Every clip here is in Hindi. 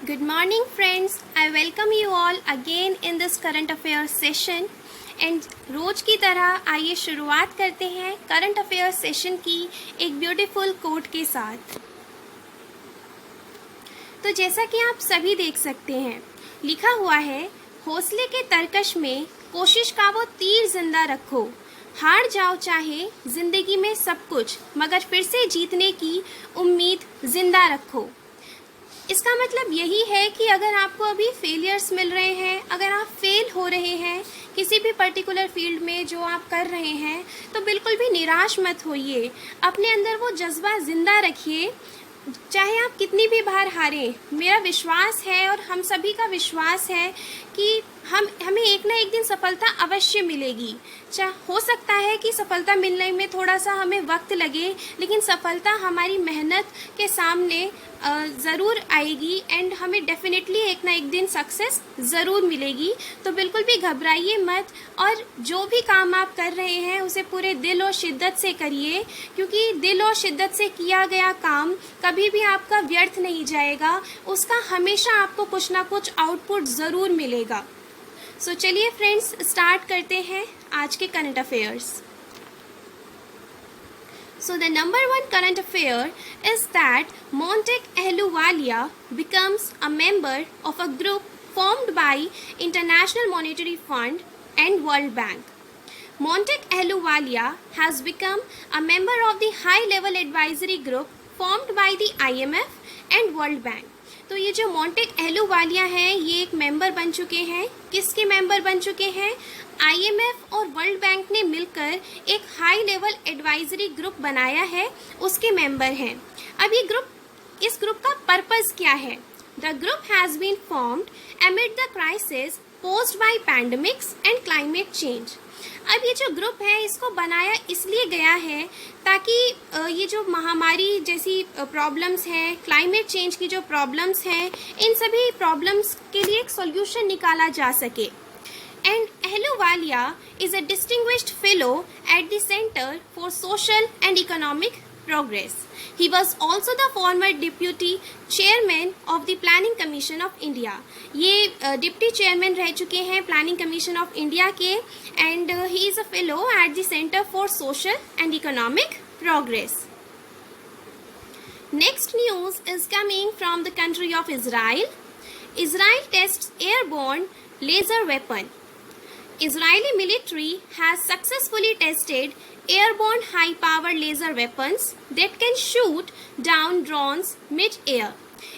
Good morning friends, I welcome you all again in this current affairs session and रोज की तरह आइए शुरुआत करते हैं करंट अफेयर्स सेशन की एक ब्यूटीफुल कोट के साथ। तो जैसा कि आप सभी देख सकते हैं, लिखा हुआ है, हौसले के तरकश में कोशिश का वो तीर जिंदा रखो, हार जाओ चाहे जिंदगी में सब कुछ, मगर फिर से जीतने की उम्मीद जिंदा रखो। इसका मतलब यही है कि अगर आपको अभी फेलियर्स मिल रहे हैं, अगर आप फेल हो रहे हैं किसी भी पर्टिकुलर फील्ड में जो आप कर रहे हैं, तो बिल्कुल भी निराश मत होइए। अपने अंदर वो जज्बा जिंदा रखिए, चाहे आप कितनी भी बार हारें। मेरा विश्वास है और हम सभी का विश्वास है कि हमें एक ना एक दिन सफलता अवश्य मिलेगी। हो सकता है कि सफलता मिलने में थोड़ा सा हमें वक्त लगे, लेकिन सफलता हमारी मेहनत के सामने ज़रूर आएगी एंड हमें डेफिनेटली एक ना एक दिन सक्सेस ज़रूर मिलेगी। तो बिल्कुल भी घबराइए मत और जो भी काम आप कर रहे हैं उसे पूरे दिल और शिद्दत से करिए, क्योंकि दिल और शिद्दत से किया गया काम कभी भी आपका व्यर्थ नहीं जाएगा, उसका हमेशा आपको कुछ ना कुछ आउटपुट ज़रूर मिलेगा। सो चलिए फ्रेंड्स, स्टार्ट करते हैं आज के current affairs. So the number one current affair is that Montek Ahluwalia becomes a member of a group formed by International Monetary Fund and World Bank. Montek Ahluwalia has become a member of the high-level advisory group formed by the IMF and World Bank. तो ये जो मोंटेक अहलूवालिया हैं, ये एक मेंबर बन चुके हैं। किसके मेंबर बन चुके हैं? IMF और वर्ल्ड बैंक ने मिलकर एक हाई लेवल एडवाइजरी ग्रुप बनाया है, उसके मेंबर हैं। अब इस ग्रुप का पर्पस क्या है? The group has been formed amid the crisis posed by pandemics and climate change. अब ये जो ग्रुप है, इसको बनाया इसलिए गया है ताकि ये जो महामारी जैसी प्रॉब्लम्स हैं, क्लाइमेट चेंज की जो प्रॉब्लम्स हैं, इन सभी प्रॉब्लम्स के लिए एक सॉल्यूशन निकाला जा सके। And Ahluwalia is a distinguished fellow at the Center for Social and Economic Progress. He was also the former deputy chairman of the Planning Commission of India. ये डिप्टी चेयरमैन रह चुके हैं प्लानिंग कमीशन ऑफ इंडिया के, and he is a fellow at the centre for social and economic progress. Next news is coming from the country of Israel. Israel tests airborne laser weapon. Israeli military has successfully tested airborne high-power laser weapons that can shoot down drones mid-air.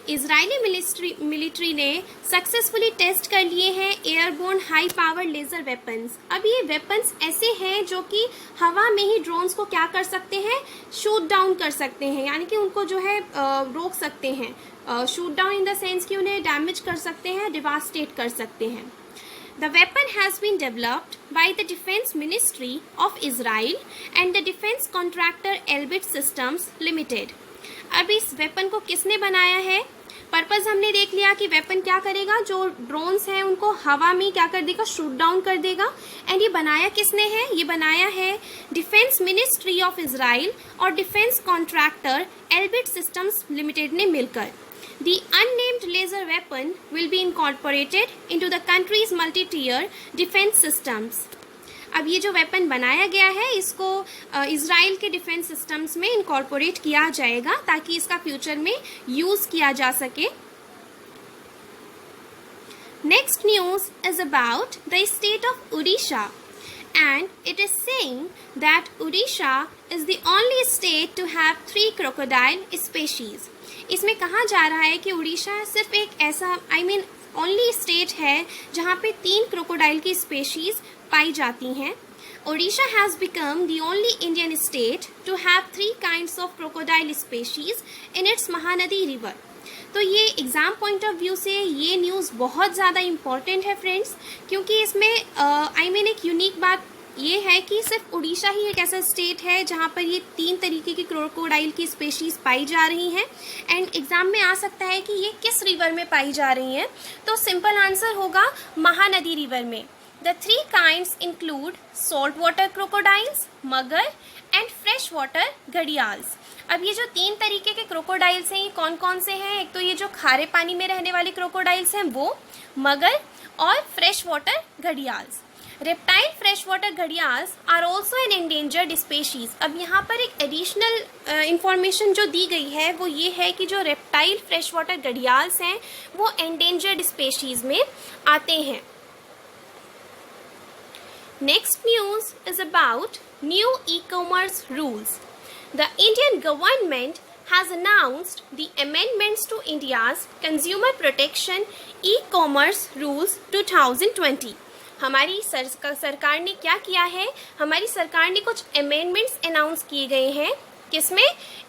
Israeli military ने सक्सेसफुली टेस्ट कर लिए हैं airborne high power laser weapons. अब ये वेपन्स ऐसे हैं जो कि हवा में ही ड्रोन्स को क्या कर सकते हैं? शूट डाउन कर सकते हैं, यानी कि उनको जो है रोक सकते हैं। Shoot down in the sense कि उन्हें डैमेज कर सकते हैं, डिवास्टेट कर सकते हैं। The weapon has been developed by the Defense Ministry of Israel and the defense contractor Elbit Systems Limited. अब इस वेपन को किसने बनाया है? पर्पस हमने देख लिया कि वेपन क्या करेगा, जो ड्रोन्स हैं उनको हवा में क्या कर देगा? शूट डाउन कर देगा। एंड ये बनाया किसने है? ये बनाया है डिफेंस मिनिस्ट्री ऑफ इजराइल और defence contractor Elbit systems limited ने मिलकर। The unnamed laser weapon will be incorporated into the country's multi-tier defense systems. अब ये जो वेपन बनाया गया है, इसको इजराइल के डिफेंस सिस्टम्स में इनकॉर्पोरेट किया जाएगा ताकि इसका फ्यूचर में यूज़ किया जा सके। Next news is about the state of Odisha, and it is saying that Odisha is the only state to have 3 crocodile species. इसमें कहा जा रहा है कि उड़ीसा सिर्फ एक ऐसा ओनली स्टेट है जहाँ पे 3 क्रोकोडाइल की स्पेशीज पाई जाती हैं। Odisha has become the only Indian state to have 3 kinds of crocodile species in its Mahanadi river. तो ये एग्ज़ाम पॉइंट ऑफ व्यू से ये न्यूज़ बहुत ज़्यादा इम्पॉर्टेंट है फ्रेंड्स, क्योंकि इसमें एक यूनिक बात ये है कि सिर्फ उड़ीसा ही एक ऐसा स्टेट है जहाँ पर ये 3 तरीके की क्रोकोडाइल की स्पेशीज़ पाई जा रही हैं। एंड एग्ज़ाम में आ सकता है कि ये किस रिवर में पाई जा रही हैं, तो सिंपल आंसर होगा महानदी रिवर में। The 3 kinds include salt water crocodiles, मगर एंड फ्रेश वाटर घड़ियाल्स। अब ये जो 3 तरीके के क्रोकोडाइल्स हैं ये कौन कौन से हैं? एक तो ये जो खारे पानी में रहने वाले क्रोकोडाइल्स हैं वो, मगर और fresh water gharials. Reptile fresh water gharials are also an endangered species. अब यहाँ पर एक एडिशनल इंफॉर्मेशन जो दी गई है वो ये है कि जो रेप्टाइल फ्रेश वाटर घड़ियाल्स हैं वो एंडेंजर्ड स्पेशीज में आते हैं। Next news is about new e-commerce rules. The Indian government has announced the amendments to India's Consumer Protection E-commerce Rules 2020। हमारी सरकार ने क्या किया है? हमारी सरकार ने कुछ अमेंडमेंट्स अनाउंस किए गए हैं। किसमें?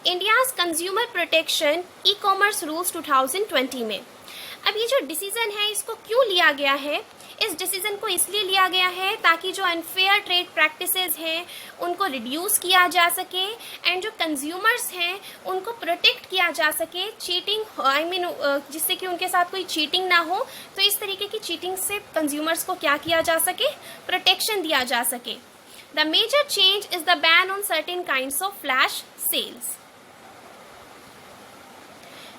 India's consumer protection e-commerce rules 2020 में। अब ये जो डिसीजन है इसको क्यों लिया गया है? इस डिसीजन को इसलिए लिया गया है ताकि जो अनफेयर ट्रेड प्रैक्टिसेस हैं उनको रिड्यूस किया जा सके एंड जो कंज्यूमर्स हैं उनको प्रोटेक्ट किया जा सके चीटिंग जिससे कि उनके साथ कोई चीटिंग ना हो। तो इस तरीके की चीटिंग से कंज्यूमर्स को क्या किया जा सके? प्रोटेक्शन दिया जा सके। The major change is the ban on certain kinds of flash sales.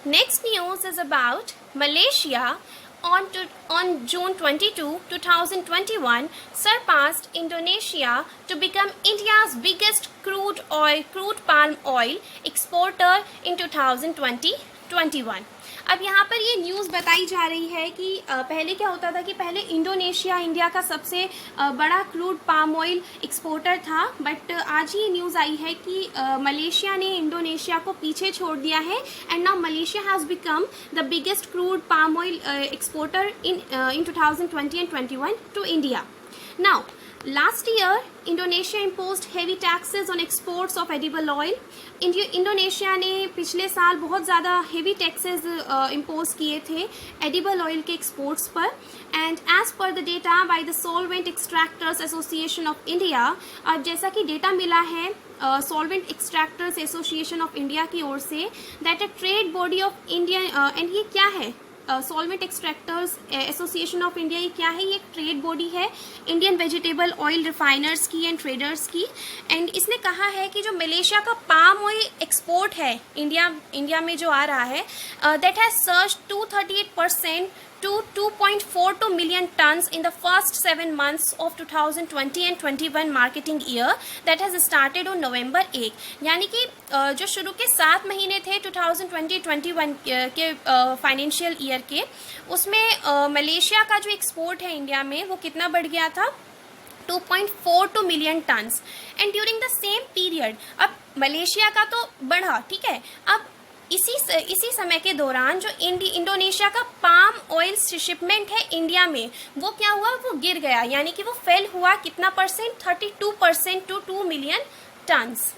Next news is about Malaysia on June 22, 2021 surpassed Indonesia to become India's biggest crude palm oil exporter in 2021। अब यहाँ पर ये न्यूज़ बताई जा रही है कि पहले क्या होता था कि पहले इंडोनेशिया इंडिया का सबसे बड़ा क्रूड पाम ऑयल एक्सपोर्टर था, बट आज ये न्यूज़ आई है कि मलेशिया ने इंडोनेशिया को पीछे छोड़ दिया है and now Malaysia has become the biggest crude palm oil exporter in 2020 and 21 to India. Now, last year, Indonesia imposed heavy taxes on exports of edible oil. Indonesia ने पिछले साल बहुत ज़्यादा हेवी टैक्सेस इम्पोज किए थे एडिबल ऑयल के एक्सपोर्ट्स पर। And as per the data by the solvent extractors association of India, अब जैसा कि डेटा मिला है solvent extractors association of India की ओर से, that a trade body of India, and ये क्या है? Solvent extractors association of India, ये क्या है? ये एक ट्रेड बॉडी है इंडियन वेजिटेबल ऑयल रिफाइनर्स की एंड ट्रेडर्स की। एंड इसने कहा है कि जो मलेशिया का पाम ऑयल एक्सपोर्ट है इंडिया में जो आ रहा है, that has surge 238% to 2.42 million tons in the first 7 months of 2020 and 21 marketing year that has started on November 8। यानी कि जो शुरू के 7 महीने थे 2020-21 के फाइनेंशियल ईयर के, उसमें मलेशिया का जो एक्सपोर्ट है इंडिया में वो कितना बढ़ गया था? 2.42 million turns. And during the same period, अब मलेशिया का तो बढ़ा, ठीक है, अब इसी समय के दौरान जो इंडोनेशिया का पाम ऑयल शिपमेंट है इंडिया में, वो क्या हुआ? वो गिर गया, यानी कि वो फेल हुआ कितना percent? 32% to 2 million tons.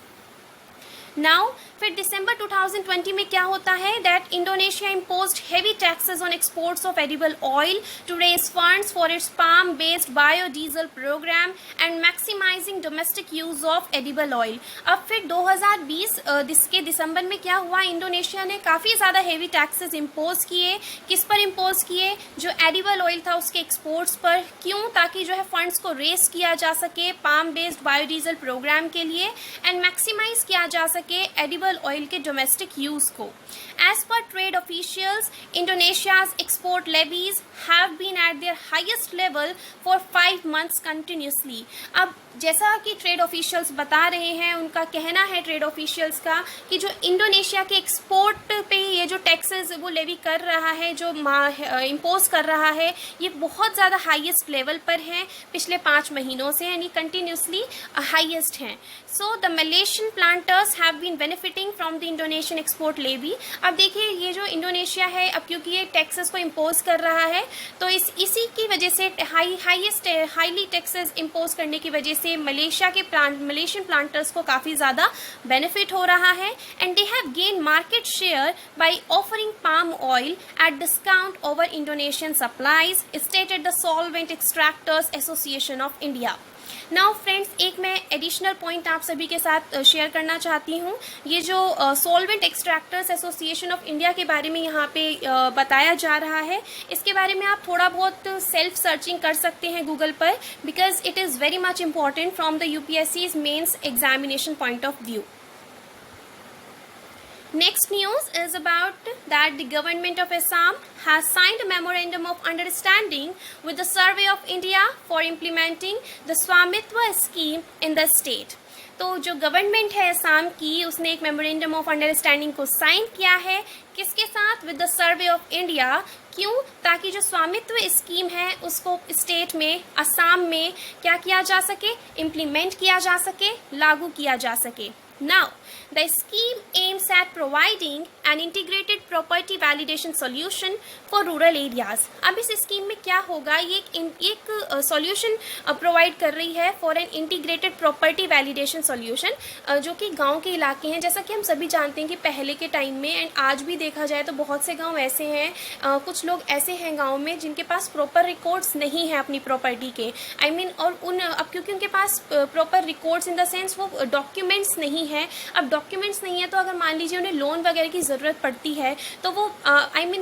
Now फिर दिसंबर 2020 में क्या होता है? That Indonesia imposed heavy taxes on exports of edible oil to raise funds for its palm based biodiesel program and maximizing domestic use of edible oil. अब फिर 2020 के दिसंबर में क्या हुआ? इंडोनेशिया ने काफ़ी ज़्यादा हेवी टैक्सेस इम्पोज किए। किस पर इम्पोज किए? जो एडिबल ऑयल था उसके एक्सपोर्ट्स पर। क्यों? ताकि जो है फंड्स को रेज किया जा सके पाम बेस्ड बायोडीजल प्रोग्राम के लिए एंड मैक्सिमाइज किया जा सके एडिबल ऑयल के डोमेस्टिक यूज को। As per trade officials, Indonesia's export levies have been at their highest level for 5 months continuously. अब जैसा कि ट्रेड ऑफिशियल्स बता रहे हैं, उनका कहना है ट्रेड ऑफिशियल्स का कि जो इंडोनेशिया के एक्सपोर्ट पे ये जो टैक्सेस वो लेवी कर रहा है, जो इम्पोज कर रहा है, ये बहुत ज़्यादा हाईएस्ट लेवल पर है पिछले 5 महीनों से, यानी कंटिन्यूसली हाईएस्ट हैं। So the Malaysian planters have been benefiting from the Indonesian export levy. अब देखिए ये जो इंडोनेशिया है, अब क्योंकि ये टैक्सेस को इम्पोज कर रहा है, तो इसी की वजह से हाईली टैक्सेस इम्पोज करने की वजह से मलेशियन प्लांटर्स को काफ़ी ज़्यादा बेनिफिट हो रहा है। And they have gain market share by offering palm oil at discount over Indonesian supplies, stated the solvent extractors association of India. Now friends, एक मैं एडिशनल पॉइंट आप सभी के साथ शेयर करना चाहती हूँ। ये जो solvent extractors association of India के बारे में यहाँ पे बताया जा रहा है, इसके बारे में आप थोड़ा बहुत सेल्फ सर्चिंग कर सकते हैं गूगल पर, because it is very much important from the UPSC's mains examination point of view. Next news is about that the government of Assam has signed a memorandum of understanding with the Survey of India for implementing the Swamitwa scheme in the state. तो जो गवर्नमेंट है असम की उसने एक मेमोरेंडम ऑफ अंडरस्टैंडिंग को साइन किया है, किसके साथ? With the survey of India. क्यों? ताकि जो स्वामित्व स्कीम है उसको स्टेट में, असम में क्या किया जा सके? इम्प्लीमेंट किया जा सके, लागू किया जा सके। Now, the scheme aims at providing an integrated property validation solution for rural areas. अब इस स्कीम में क्या होगा? ये एक सॉल्यूशन प्रोवाइड कर रही है for an integrated property validation solution, जो कि गांव के इलाके हैं। जैसा कि हम सभी जानते हैं कि पहले के टाइम में एंड आज भी देखा जाए तो बहुत से गांव ऐसे हैं, कुछ लोग ऐसे हैं गांव में जिनके पास प्रॉपर रिकॉर्ड्स नहीं है अपनी प्रॉपर्टी के। और अब क्योंकि उनके पास proper records in the sense वो डॉक्यूमेंट्स नहीं है। अब डॉक्यूमेंट्स नहीं है तो अगर मान लीजिए उन्हें लोन वगैरह की ज़रूरत पड़ती है तो वो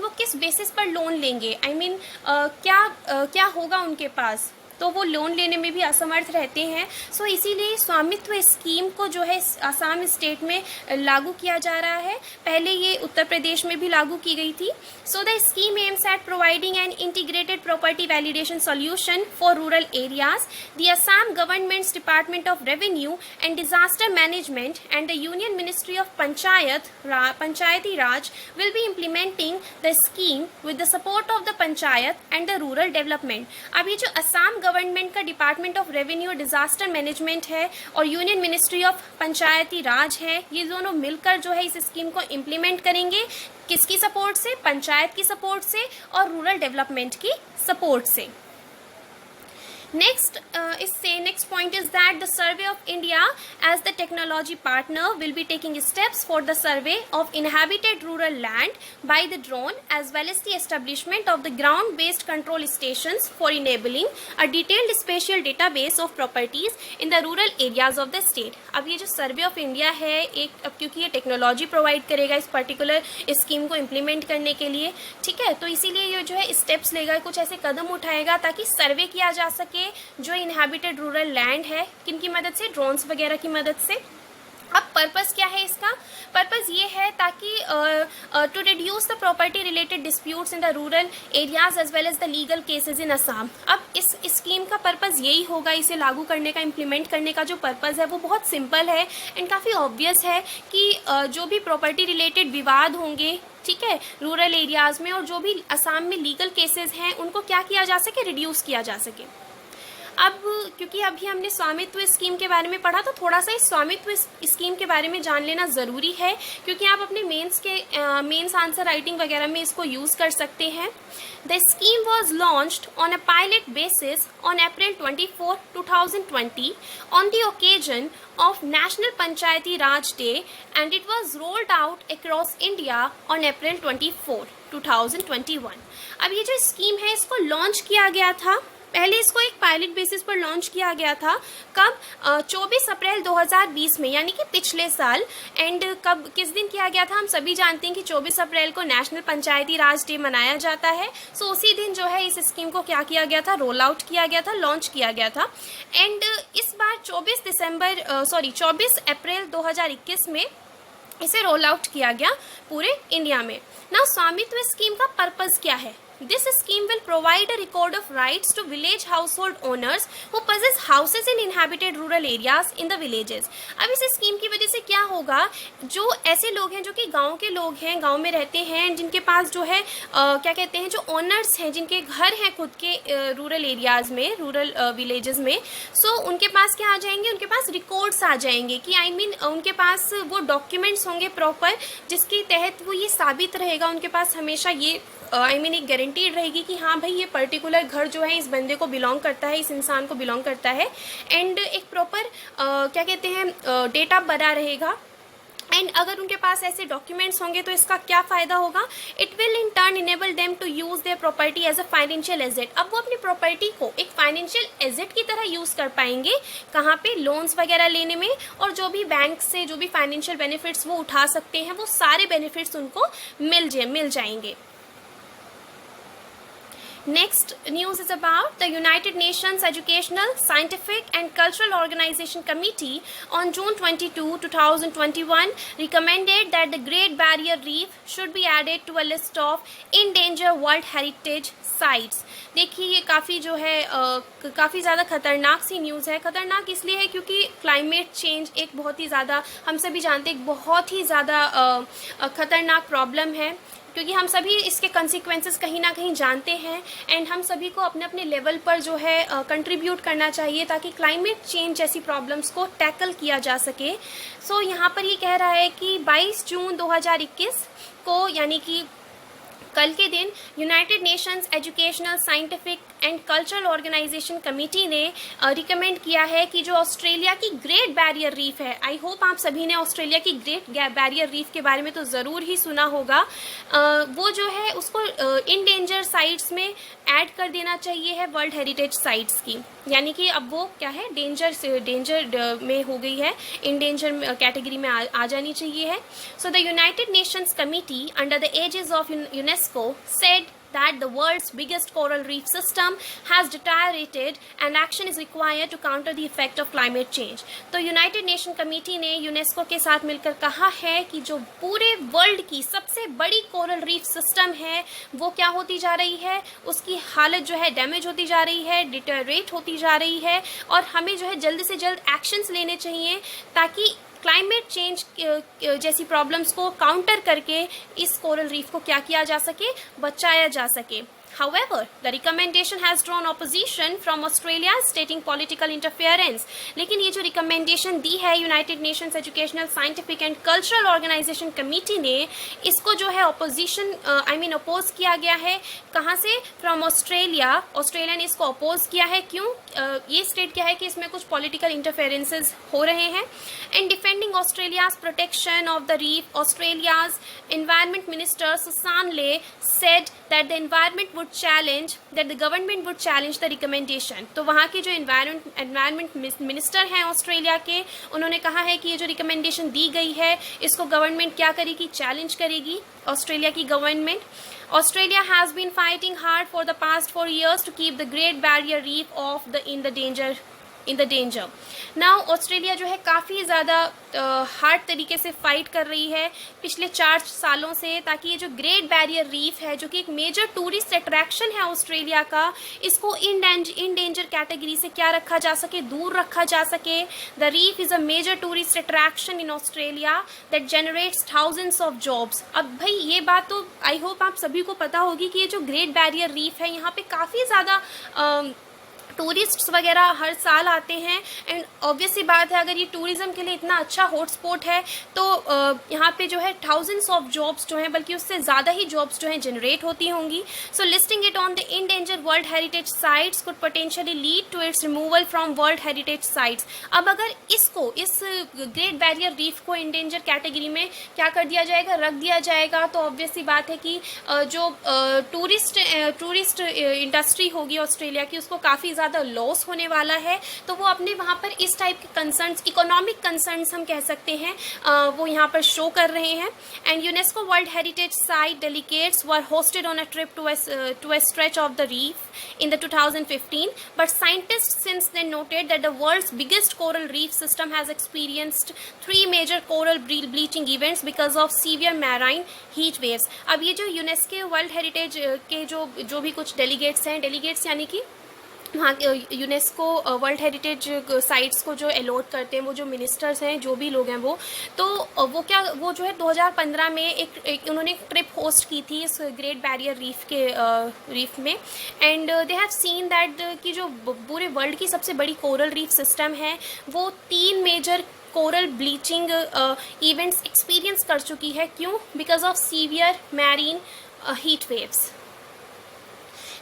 वो किस बेसिस पर लोन लेंगे? क्या होगा उनके पास? तो वो लोन लेने में भी असमर्थ रहते हैं। सो इसीलिए स्वामित्व स्कीम को जो है असम स्टेट में लागू किया जा रहा है। पहले ये उत्तर प्रदेश में भी लागू की गई थी। So the scheme aims at providing an integrated property validation solution for rural areas. The Assam governments department of revenue and disaster management and the union ministry of Panchayati Raj will be implementing the scheme with the support of the panchayat and the rural development. अब ये जो असम गवर्नमेंट का department of revenue disaster management है और यूनियन मिनिस्ट्री ऑफ पंचायती राज है, ये दोनों मिलकर जो है इस स्कीम को इम्प्लीमेंट करेंगे। किसकी सपोर्ट से? पंचायत की सपोर्ट से और रूरल डेवलपमेंट की सपोर्ट से। Next point is that the Survey of India as the technology partner will be taking steps for the survey of inhabited rural land by the drone as well as the establishment of the ground-based control stations for enabling a detailed spatial database of properties in the rural areas of the state. अब ये जो Survey of India है अब क्योंकि ये टेक्नोलॉजी प्रोवाइड करेगा इस पर्टिकुलर स्कीम को इम्प्लीमेंट करने के लिए, ठीक है, तो इसीलिए ये जो है स्टेप्स लेगा, कुछ ऐसे कदम उठाएगा ताकि सर्वे किया जा सके जो इनहैबिटेड रूरल लैंड है, किनकी मदद से? ड्रोन्स वगैरह की मदद से। अब पर्पस क्या है इसका? पर्पस ये है ताकि to reduce the property related disputes in the rural areas as well as the legal cases in Assam. अब इस स्कीम का पर्पस यही होगा, इसे लागू करने का, इम्प्लीमेंट करने का जो पर्पस है वो बहुत सिंपल है एंड काफ़ी ऑब्वियस है कि जो भी प्रॉपर्टी रिलेटेड विवाद होंगे, ठीक है, रूरल एरियाज में, और जो भी असम में लीगल केसेस हैं उनको क्या किया जा सके? रिड्यूस किया जा सके। अब क्योंकि अभी हमने स्वामित्व स्कीम के बारे में पढ़ा तो थोड़ा सा इस स्वामित्व स्कीम के बारे में जान लेना ज़रूरी है, क्योंकि आप अपने मेंस आंसर राइटिंग वगैरह में इसको यूज़ कर सकते हैं। The scheme was launched on a pilot basis on April 24, 2020 on the occasion of National Panchayati Raj Day and it was rolled out across India on April 24, 2021. अब ये जो स्कीम है इसको लॉन्च किया गया था, पहले इसको एक पायलट बेसिस पर लॉन्च किया गया था। कब? 24 अप्रैल 2020 में, यानी कि पिछले साल। एंड किस दिन किया गया था? हम सभी जानते हैं कि 24 अप्रैल को नेशनल पंचायती राज डे मनाया जाता है। सो उसी दिन जो है इस स्कीम को क्या किया गया था? रोल आउट किया गया था, लॉन्च किया गया था। एंड इस बार 24 अप्रैल 2021 में इसे रोल आउट किया गया पूरे इंडिया में। नाउ स्वामित्व स्कीम का पर्पस क्या है? This scheme will provide a record of rights to village household owners who possess houses in inhabited rural areas in the villages. अब इस स्कीम की वजह से क्या होगा? जो ऐसे लोग हैं जो कि गांव के लोग हैं, गांव में रहते हैं, जिनके पास जो है क्या कहते हैं, जो ओनर्स हैं, जिनके घर हैं खुद के रूरल एरियाज में, रूरल विलेजेस में, सो उनके पास क्या आ जाएंगे? उनके पास रिकॉर्ड्स आ जाएंगे कि उनके पास वो डॉक्यूमेंट्स होंगे प्रॉपर, जिसके तहत वो ये साबित रहेगा, उनके पास हमेशा ये एक गारंटीड रहेगी कि हाँ भाई ये पर्टिकुलर घर जो है इस बंदे को बिलोंग करता है, इस इंसान को बिलोंग करता है। एंड एक प्रॉपर क्या कहते हैं डेटा बना रहेगा। एंड अगर उनके पास ऐसे डॉक्यूमेंट्स होंगे तो इसका क्या फ़ायदा होगा? It will in turn enable them to use their property as a financial asset. अब वो अपनी प्रॉपर्टी को एक फाइनेंशियल एसेट की तरह यूज़ कर पाएंगे। कहाँ पे? लोन्स वगैरह लेने में, और जो भी बैंक से जो भी फाइनेंशियल बेनिफिट्स वो उठा सकते हैं वो सारे बेनिफिट्स उनको मिल जाएंगे। Next news is about the United Nations Educational, Scientific and Cultural Organization Committee on June 22, 2021 recommended that the Great Barrier Reef should be added to a list of endangered World Heritage Sites. देखिए ये काफ़ी जो है काफ़ी ज़्यादा ख़तरनाक सी न्यूज़ है। ख़तरनाक इसलिए है क्योंकि क्लाइमेट चेंज एक बहुत ही ज़्यादा, हम सभी जानते हैं, एक बहुत ही ज़्यादा ख़तरनाक प्रॉब्लम है, क्योंकि हम सभी इसके कंसिक्वेंसेस कहीं ना कहीं जानते हैं एंड हम सभी को अपने अपने लेवल पर जो है कंट्रीब्यूट करना चाहिए ताकि क्लाइमेट चेंज जैसी प्रॉब्लम्स को टैकल किया जा सके। सो यहाँ पर ये कह रहा है कि 22 जून 2021 को, यानी कि कल के दिन, United Nations Educational, Scientific and Cultural Organization committee ने रिकमेंड किया है कि जो ऑस्ट्रेलिया की ग्रेट बैरियर रीफ है, आई होप आप सभी ने ऑस्ट्रेलिया की ग्रेट बैरियर रीफ के बारे में तो ज़रूर ही सुना होगा, वो जो है उसको इंडेंजर साइट्स में ऐड कर देना चाहिए है वर्ल्ड हेरिटेज साइट्स की, यानी कि अब वो क्या है, डेंजर में हो गई है, इंडेंजर कैटेगरी में आ जानी चाहिए है। So the United Nations committee under the aegis of UNESCO said that the world's biggest coral reef system has deteriorated and action is required to counter the effect of climate change. तो यूनाइटेड नेशन कमेटी ने यूनेस्को के साथ मिलकर कहा है कि जो पूरे वर्ल्ड की सबसे बड़ी कोरल रीफ सिस्टम है वो क्या होती जा रही है, उसकी हालत जो है डैमेज होती जा रही है, डिटेरियोरेट होती जा रही है, और हमें जो है जल्द से जल्द एक्शंस लेने चाहिए ताकि क्लाइमेट चेंज जैसी प्रॉब्लम्स को काउंटर करके इस कोरल रीफ को क्या किया जा सके, बचाया जा सके। However, the recommendation has drawn opposition from Australia, stating political interference. लेकिन ये जो रिकमेंडेशन दी है United Nations Educational, Scientific and Cultural Organization committee ने, इसको जो है अपोजिशन अपोज किया गया है। कहाँ से? From Australia. ऑस्ट्रेलिया ने इसको अपोज किया है। क्यों? ये स्टेट क्या है कि इसमें कुछ पॉलिटिकल इंटरफेरेंसेज हो रहे हैं। And defending Australia's protection of the reef, Australia's environment minister Susan ले said that the government would challenge the recommendation. तो वहाँ के जो एनवायरमेंट मिनिस्टर हैं ऑस्ट्रेलिया के, उन्होंने कहा है कि ये जो रिकमेंडेशन दी गई है इसको गवर्नमेंट क्या करेगी, चैलेंज करेगी। ऑस्ट्रेलिया की government, Australia has been fighting hard for the past 4 years to keep the Great Barrier Reef in the danger. Now Australia जो है काफ़ी ज़्यादा हार्ड तरीके से फाइट कर रही है पिछले 4 सालों से, ताकि ये जो ग्रेट बैरियर रीफ है जो कि एक मेजर टूरिस्ट अट्रैक्शन है ऑस्ट्रेलिया का, इसको इंडेंजर कैटेगरी से क्या रखा जा सके, दूर रखा जा सके। The reef is a major tourist attraction in Australia that generates thousands of jobs. अब भाई ये बात तो आई होप आप सभी को पता होगी कि ये जो ग्रेट बैरियर रीफ है यहाँ पे काफ़ी ज़्यादा टूरिस्ट्स वगैरह हर साल आते हैं। एंड ऑब्वियस सी बात है, अगर ये टूरिज़्म के लिए इतना अच्छा हॉटस्पॉट है तो यहाँ पे जो है थाउजेंड्स ऑफ जॉब्स जो हैं, बल्कि उससे ज़्यादा ही जॉब्स जो हैं जनरेट होती होंगी। So listing it on the endangered world heritage sites could potentially lead to its removal from world heritage sites. अब अगर इसको, इस ग्रेट बैरियर रीफ को इंडेंजर कैटेगरी में क्या कर दिया जाएगा, रख दिया जाएगा, तो ऑब्वियस सी बात है कि जो टूरिस्ट इंडस्ट्री होगी ऑस्ट्रेलिया की, उसको काफ़ी ज़्यादा लॉस होने वाला है। तो वो अपने वहाँ पर इस टाइप के कंसर्न्स, इकोनॉमिक कंसर्न्स हम कह सकते हैं, वो यहाँ पर शो कर रहे हैं। And UNESCO World Heritage site delegates were hosted on a trip to a stretch of the reef in the 2015, but scientists since then noted that the world's biggest coral reef system has experienced 3 major coral bleaching events because of severe marine heat waves. अब ये जो यूनेस्को वर्ल्ड हेरिटेज के जो भी कुछ डेलीगेट्स यानी कि वहाँ यूनेस्को वर्ल्ड हेरिटेज साइट्स को जो अलॉट करते हैं, वो जो मिनिस्टर्स हैं, जो भी लोग हैं, वो जो है 2015 में एक उन्होंने ट्रिप होस्ट की थी इस ग्रेट बैरियर रीफ में। And they have seen that कि जो पूरे वर्ल्ड की सबसे बड़ी कोरल रीफ सिस्टम है वो 3 major coral bleaching events experience कर चुकी है। क्यों? Because of severe marine heat waves.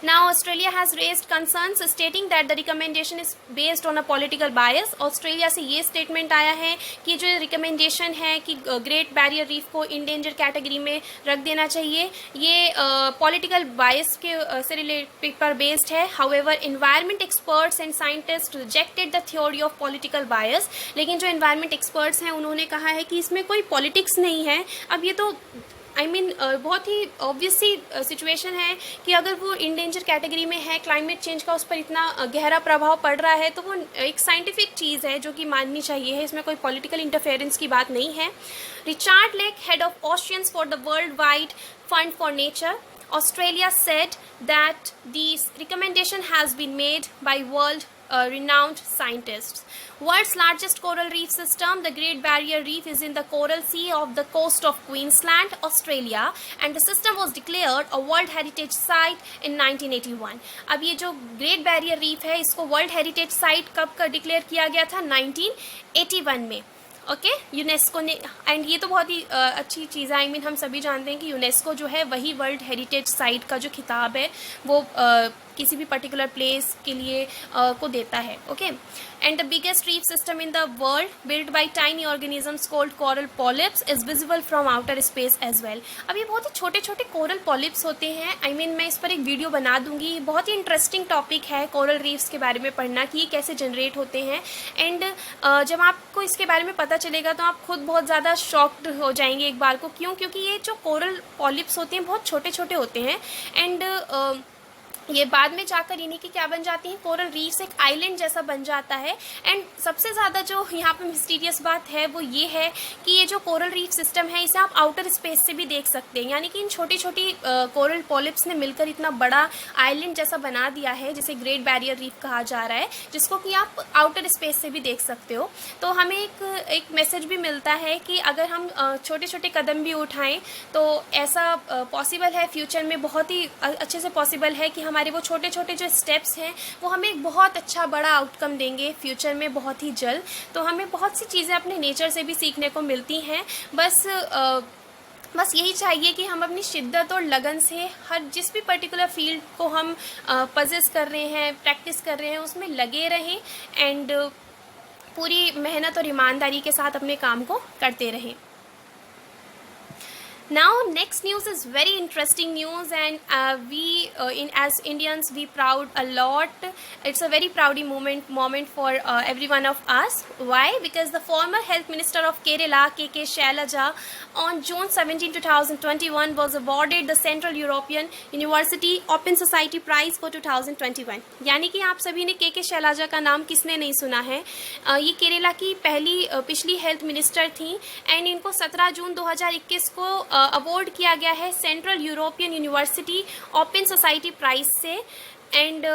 Now Australia has raised concerns stating that the recommendation is based on a political bias. Australia से ये स्टेटमेंट आया है कि जो रिकमेंडेशन है कि ग्रेट बैरियर रीफ को इंडेंजर कैटेगरी में रख देना चाहिए, ये पॉलिटिकल बायस के से रिलेटेड पर बेस्ड है। However environment experts and scientist rejected the theory of political bias. लेकिन जो एनवायरनमेंट एक्सपर्ट्स हैं उन्होंने कहा है कि इसमें कोई पॉलिटिक्स नहीं है। अब ये तो आई मीन बहुत ही ऑब्वियस सी सिचुएशन है कि अगर वो इंडेंजर कैटेगरी में है, क्लाइमेट चेंज का उस पर इतना गहरा प्रभाव पड़ रहा है, तो वो एक साइंटिफिक चीज़ है जो कि माननी चाहिए है, इसमें कोई पॉलिटिकल इंटरफेरेंस की बात नहीं है। Richard lake, head of oceans for the world wide fund for nature Australia said that the recommendation has been made by world renowned scientists. World's largest coral reef system, the Great Barrier Reef, is in the Coral Sea of the coast of Queensland, Australia, and the system was declared a World Heritage Site in 1981. अब ये जो Great Barrier Reef है, इसको World Heritage Site कब का डिक्लेयर किया गया था? 1981 में। ओके, यूनेस्को ने, एंड ये तो बहुत ही अच्छी चीज़ है। आई मीन हम सभी जानते हैं कि यूनेस्को जो है वही वर्ल्ड हेरिटेज साइट का जो खिताब है वो किसी भी पर्टिकुलर प्लेस के लिए को देता है। Okay, and the biggest reef system in the world build by tiny organisms called coral polyps is visible from outer space as well. अब ये बहुत ही छोटे छोटे कोरल पॉलिप्स होते हैं। आई मीन मैं इस पर एक वीडियो बना दूंगी। बहुत ही इंटरेस्टिंग टॉपिक है कोरल रीफ्स के बारे में पढ़ना कि ये कैसे जनरेट होते हैं। एंड जब आपको इसके बारे में पता चलेगा तो आप खुद बहुत ज़्यादा शॉक्ड हो जाएंगे एक बार को। क्यों? क्योंकि ये जो कोरल पॉलिप्स होते हैं बहुत छोटे छोटे होते हैं, एंड ये बाद में जाकर इन्हीं की क्या बन जाती हैं? कोरल रीफ्स, एक आइलैंड जैसा बन जाता है। एंड सबसे ज़्यादा जो यहाँ पे मिस्टीरियस बात है वो ये है कि ये जो कोरल रीफ सिस्टम है इसे आप आउटर स्पेस से भी देख सकते हैं। यानी कि इन छोटी छोटी कोरल पॉलिप्स ने मिलकर इतना बड़ा आइलैंड जैसा बना दिया है जिसे ग्रेट बैरियर रीफ कहा जा रहा है, जिसको कि आप आउटर स्पेस से भी देख सकते हो। तो हमें एक मैसेज भी मिलता है कि अगर हम छोटे छोटे कदम भी उठाएँ तो ऐसा पॉसिबल है, फ्यूचर में बहुत ही अच्छे से पॉसिबल है कि हमारे वो छोटे छोटे जो स्टेप्स हैं वो हमें एक बहुत अच्छा बड़ा आउटकम देंगे फ्यूचर में बहुत ही जल्द। तो हमें बहुत सी चीज़ें अपने नेचर से भी सीखने को मिलती हैं। बस यही चाहिए कि हम अपनी शिद्दत और लगन से हर जिस भी पर्टिकुलर फील्ड को हम पजेस कर रहे हैं, प्रैक्टिस कर रहे हैं, उसमें लगे रहें एंड पूरी मेहनत और ईमानदारी के साथ अपने काम को करते रहें। Now next news is very interesting news, and as Indians we proud a lot. It's a very proudy moment for every one of us. Why? Because the former health minister of Kerala, K.K. Shailaja, on June 17, 2021 was awarded the Central European University Open Society Prize for 2021. यानी कि आप सभी ने के शैलजा का नाम किसने नहीं सुना है? ये केरला की पिछली हेल्थ मिनिस्टर थी, एंड इनको 17 जून 2021 को अवार्ड किया गया है Central European University Open Society Prize से। एंड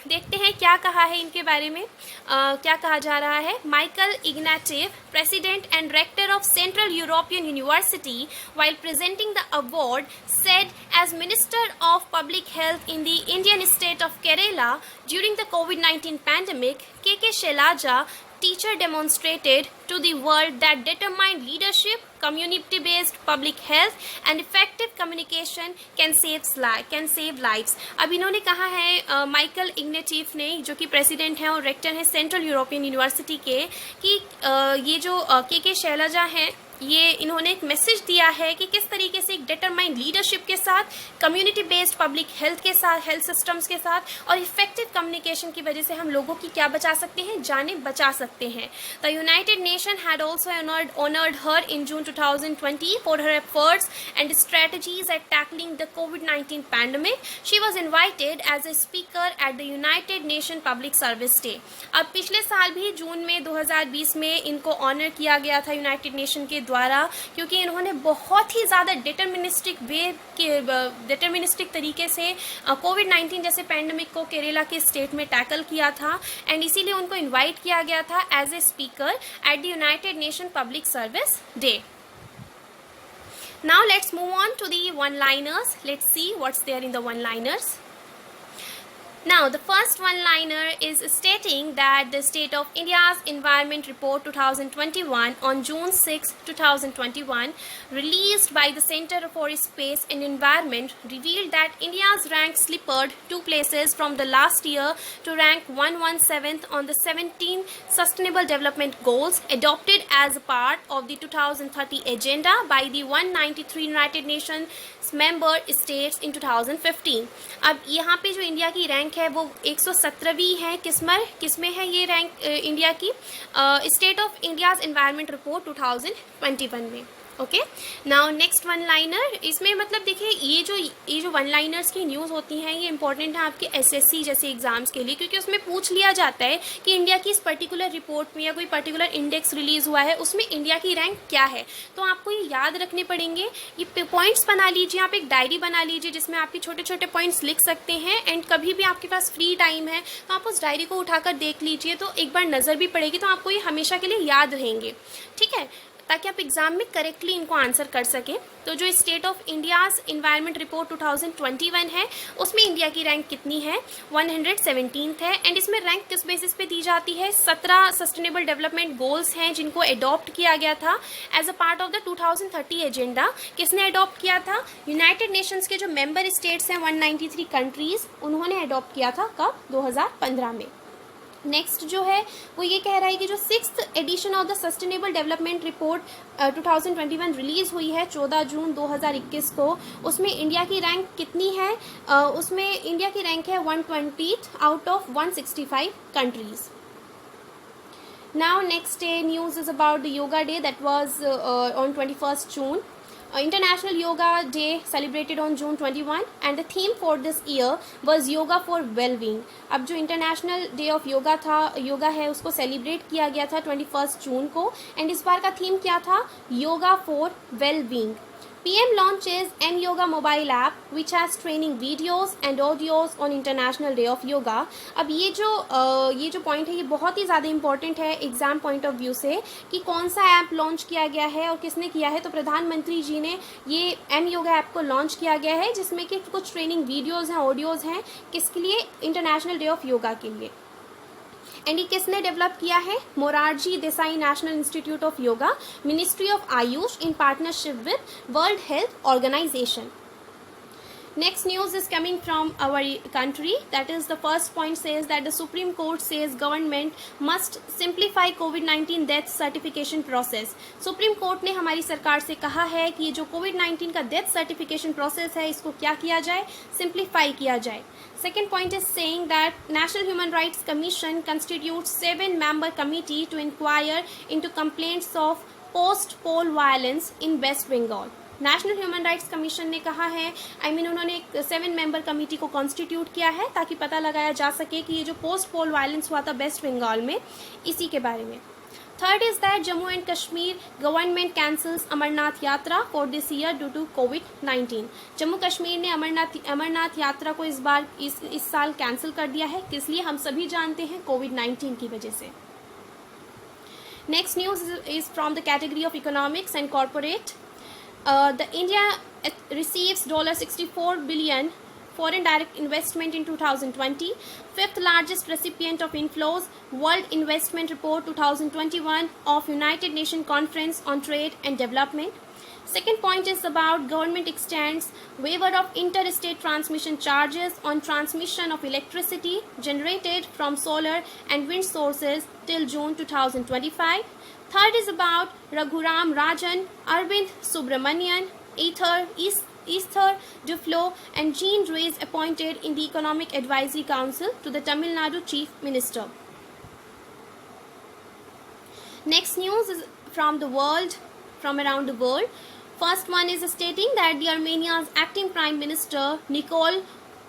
देखते हैं क्या कहा है इनके बारे में। क्या कहा जा रहा है? Michael Ignatieff, president and rector of Central European University, while presenting the award, said as Minister of Public Health in the Indian state of Kerala during the COVID-19 pandemic, K.K. Shailaja teacher demonstrated to the world that determined leadership, community-based public health and effective communication can save lives. अब इन्होंने कहा है माइकल इग्नेटिव ने, जो कि प्रेसिडेंट हैं और रेक्टर हैं सेंट्रल यूरोपियन यूनिवर्सिटी के, कि ये जो के शैलजा हैं ये इन्होंने एक मैसेज दिया है कि किस तरीके से एक डिटरमाइंड लीडरशिप के साथ, कम्युनिटी बेस्ड पब्लिक हेल्थ के साथ, हेल्थ सिस्टम्स के साथ और इफेक्टिव कम्युनिकेशन की वजह से हम लोगों की क्या बचा सकते हैं? जानें बचा सकते हैं। The United Nation had also honoured her in June 2020 for her efforts and strategies at tackling the कोविड-19 pandemic. She was invited as a speaker at the United Nation Public Service Day. अब पिछले साल भी जून में 2020 में इनको ऑनर किया गया था यूनाइटेड नेशन के द्वारा, क्योंकि इन्होंने बहुत ही ज़्यादा डिटर्मिनिस्टिक तरीके से कोविड-19 जैसे पैंडेमिक को केरला के स्टेट में टैकल किया था, एंड इसीलिए उनको इनवाइट किया गया था as a speaker at the United Nation Public Service Day. Now let's move on to the one-liners. Let's see what's there in the one-liners. Now, the first one-liner is stating that the State of India's Environment Report 2021 on June 6, 2021, released by the Center for Space and Environment, revealed that India's rank slipped 2 places from the last year to rank 117th on the 17 Sustainable Development Goals adopted as a part of the 2030 Agenda by the 193 United Nations member states in 2015. अब यहाँ पे जो इंडिया की रैंक है वो 117वीं है। किसमें है ये रैंक इंडिया की? State of India's environment report 2021 में। Okay, now next one liner, इसमें मतलब देखिए ये जो वन लाइनर्स की न्यूज़ होती हैं ये इंपॉर्टेंट है आपके एसएससी जैसे एग्जाम्स के लिए, क्योंकि उसमें पूछ लिया जाता है कि इंडिया की इस पर्टिकुलर रिपोर्ट में या कोई पर्टिकुलर इंडेक्स रिलीज हुआ है उसमें इंडिया की रैंक क्या है। तो आपको ये याद रखने पड़ेंगे, ये पॉइंट्स बना लीजिए, आप एक डायरी बना लीजिए जिसमें आपके छोटे छोटे पॉइंट्स लिख सकते हैं, एंड कभी भी आपके पास फ्री टाइम है तो आप उस डायरी को उठाकर देख लीजिए, तो एक बार नज़र भी पड़ेगी, तो आपको ये हमेशा के लिए याद रहेंगे, ठीक है, ताकि आप एग्जाम में करेक्टली इनको आंसर कर सकें। तो जो state of India's environment report 2021 है उसमें इंडिया की रैंक कितनी है, 117th है, एंड इसमें रैंक किस बेसिस पे दी जाती है, 17 सस्टेनेबल डेवलपमेंट गोल्स हैं जिनको अडॉप्ट किया गया था as a part of the 2030 agenda. किसने अडॉप्ट किया था, यूनाइटेड नेशंस के जो मेंबर स्टेट्स हैं 193 कंट्रीज़, उन्होंने अडॉप्ट किया था कब, 2015 में। नेक्स्ट जो है वो ये कह रहा है कि जो 6th edition of the Sustainable Development Report 2021 release हुई है 14 जून 2021 को, उसमें इंडिया की रैंक कितनी है, उसमें इंडिया की रैंक है 120th out of 165 countries. Now next day news is about the yoga day that was on 21st June. International Yoga Day celebrated on June 21 and the theme for this year was Yoga for Well-being. अब जो इंटरनेशनल डे ऑफ योगा था, योगा है, उसको सेलिब्रेट किया गया था 21 जून को, एंड इस बार का थीम क्या था, yoga for wellbeing. PM launches M Yoga mobile app which has training videos and audios on International Day of Yoga. अब ये जो पॉइंट है ये बहुत ही ज़्यादा इंपॉर्टेंट है एग्जाम पॉइंट ऑफ व्यू से कि कौन सा ऐप लॉन्च किया गया है और किसने किया है। तो प्रधानमंत्री जी ने ये M Yoga ऐप को लॉन्च किया गया है जिसमें कि कुछ ट्रेनिंग वीडियोज़ हैं, ऑडियोज़ हैं, किसके लिए, इंटरनेशनल डे ऑफ योगा के लिए। एंड ये किसने डेवलप किया है, Morarji Desai National Institute of Yoga, Ministry of AYUSH in partnership with World Health Organization. Next news is coming from our country. That is, the first point says that the Supreme Court says government must simplify COVID-19 death certification process. Supreme Court ने हमारी सरकार से कहा है कि ये जो COVID-19 का death certification process है इसको क्या किया जाए, simplify किया जाए। Second point is saying that National Human Rights Commission constitutes 7-member committee to inquire into complaints of post-poll violence in West Bengal. National human rights commission ने कहा है, उन्होंने एक 7-member कमेटी को कॉन्स्टिट्यूट किया है ताकि पता लगाया जा सके कि ये जो पोस्ट पोल वायलेंस हुआ था वेस्ट बंगाल में, इसी के बारे में। Third is that Jammu and Kashmir government cancels Amarnath Yatra for this year due to COVID-19। Jammu Kashmir ने अमरनाथ यात्रा को इस साल कैंसिल कर दिया है, किस लिए हम सभी जानते हैं, COVID-19 की वजह से। Next news is from the category of economics and corporate. The India receives $64 billion foreign direct investment in 2020, fifth largest recipient of inflows, World Investment Report 2021 of United Nations Conference on Trade and Development. Second point is about government extends waiver of interstate transmission charges on transmission of electricity generated from solar and wind sources till June 2025. Third is about Raghuram Rajan, Arvind Subramanian, Esther Duflo and Jean Reyes appointed in the Economic Advisory Council to the Tamil Nadu Chief Minister. Next news is from around the world. First one is stating that the Armenia's acting Prime Minister Nikol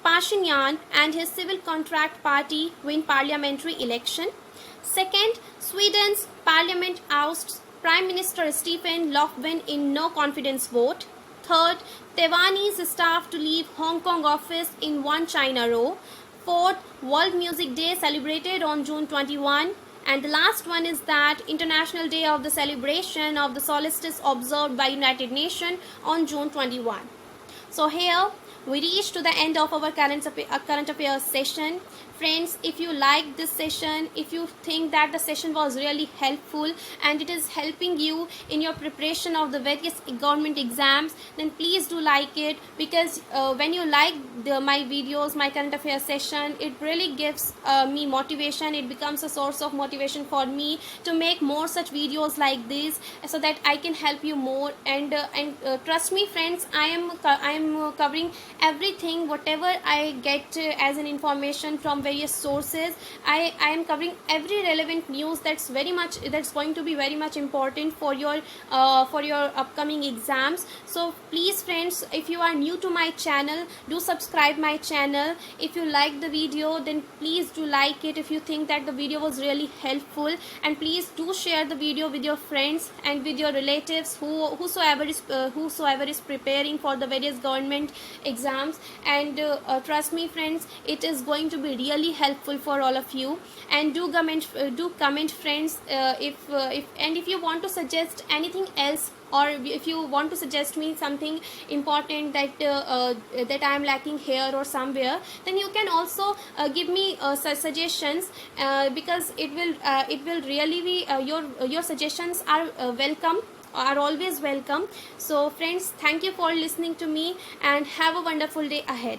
Pashinyan and his civil contract party win parliamentary election. Second, Sweden's parliament ousts Prime Minister Stefan Löfven in no confidence vote. Third, Taiwanese staff to leave Hong Kong office in one China row. Fourth, World Music Day celebrated on June 21. And the last one is that International Day of the celebration of the solstice observed by United Nations on June 21. So here we reach to the end of our current affairs session. Friends, if you like this session, if you think that the session was really helpful and it is helping you in your preparation of the various government exams, then please do like it, because when you like my videos, my current affairs session, it really gives me motivation. It becomes a source of motivation for me to make more such videos like this so that I can help you more. And trust me friends, I am covering everything whatever I get as an information from various sources. I am covering every relevant news that's going to be very much important for your upcoming exams. So please friends, if you are new to my channel, do subscribe my channel. If you like the video, then please do like it if you think that the video was really helpful, and please do share the video with your friends and with your relatives whosoever is preparing for the various government exams. And trust me friends, it is going to be really helpful for all of you. And do comment friends, if you want to suggest anything else, or if you want to suggest me something important that I am lacking here or somewhere, then you can also give me suggestions, because it will really be your suggestions are welcome, are always welcome. So friends, thank you for listening to me, and have a wonderful day ahead.